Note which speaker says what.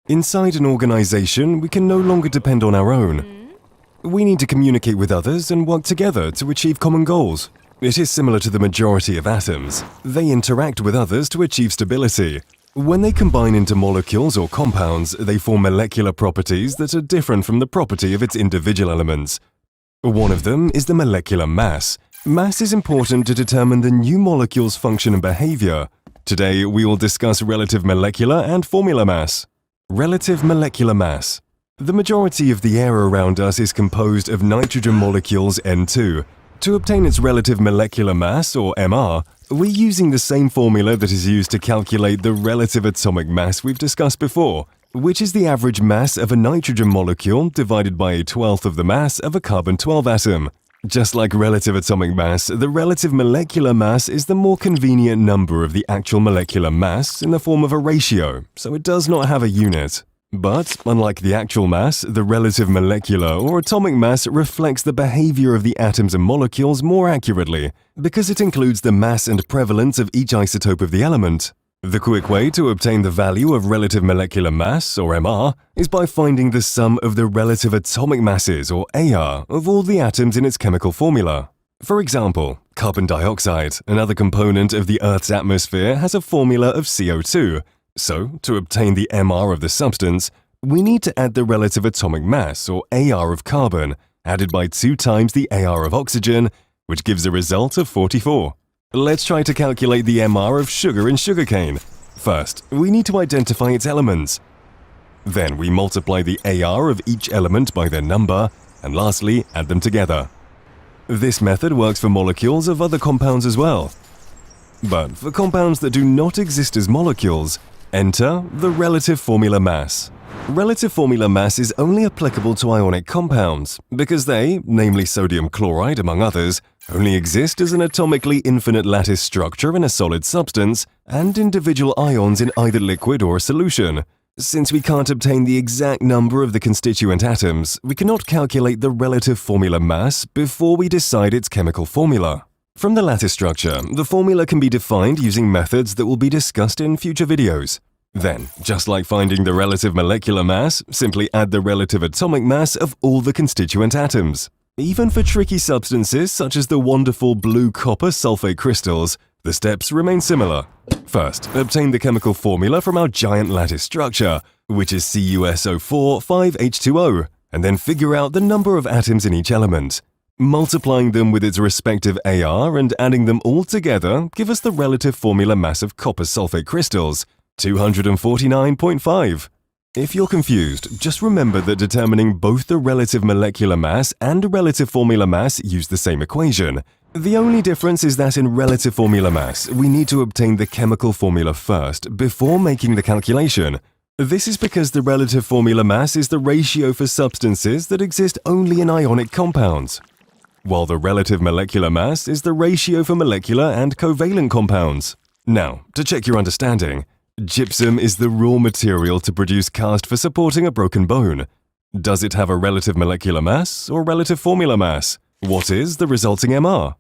Speaker 1: Inside an organization, we can no longer depend on our own. We need to communicate with others and work together to achieve common goals. It is similar to the majority of atoms. They interact with others to achieve stability. When they combine into molecules or compounds, they form molecular properties that are different from the property of its individual elements. One of them is the molecular mass. Mass is important to determine the new molecule's function and behavior. Today, we will discuss relative molecular and formula mass. Relative molecular mass. The majority of the air around us is composed of nitrogen molecules N2. To obtain its relative molecular mass, or MR, we're using the same formula that is used to calculate the relative atomic mass we've discussed before, which is the average mass of a nitrogen molecule divided by a twelfth of the mass of a carbon-12 atom. Just like relative atomic mass, the relative molecular mass is the more convenient number of the actual molecular mass in the form of a ratio, so it does not have a unit. But, unlike the actual mass, the relative molecular or atomic mass reflects the behavior of the atoms and molecules more accurately, because it includes the mass and prevalence of each isotope of the element. The quick way to obtain the value of relative molecular mass, or MR, is by finding the sum of the relative atomic masses, or AR, of all the atoms in its chemical formula. For example, carbon dioxide, another component of the Earth's atmosphere, has a formula of CO2. So, to obtain the MR of the substance, we need to add the relative atomic mass, or AR of carbon, added by 2 times the AR of oxygen, which gives a result of 44. Let's try to calculate the MR of sugar in sugarcane. First, we need to identify its elements. Then we multiply the AR of each element by their number, and lastly, add them together. This method works for molecules of other compounds as well. But for compounds that do not exist as molecules, enter the relative formula mass. Relative formula mass is only applicable to ionic compounds because they, namely sodium chloride among others, only exist as an atomically infinite lattice structure in a solid substance and individual ions in either liquid or a solution. Since we can't obtain the exact number of the constituent atoms, we cannot calculate the relative formula mass before we decide its chemical formula. From the lattice structure, the formula can be defined using methods that will be discussed in future videos. Then, just like finding the relative molecular mass, simply add the relative atomic mass of all the constituent atoms. Even for tricky substances such as the wonderful blue copper sulfate crystals, the steps remain similar. First, obtain the chemical formula from our giant lattice structure, which is CuSO4 5H2O, and then figure out the number of atoms in each element. Multiplying them with its respective AR and adding them all together give us the relative formula mass of copper sulfate crystals, 249.5. If you're confused, just remember that determining both the relative molecular mass and relative formula mass use the same equation. The only difference is that in relative formula mass, we need to obtain the chemical formula first before making the calculation. This is because the relative formula mass is the ratio for substances that exist only in ionic compounds, while the relative molecular mass is the ratio for molecular and covalent compounds. Now, to check your understanding, gypsum is the raw material to produce cast for supporting a broken bone. Does it have a relative molecular mass or relative formula mass? What is the resulting MR?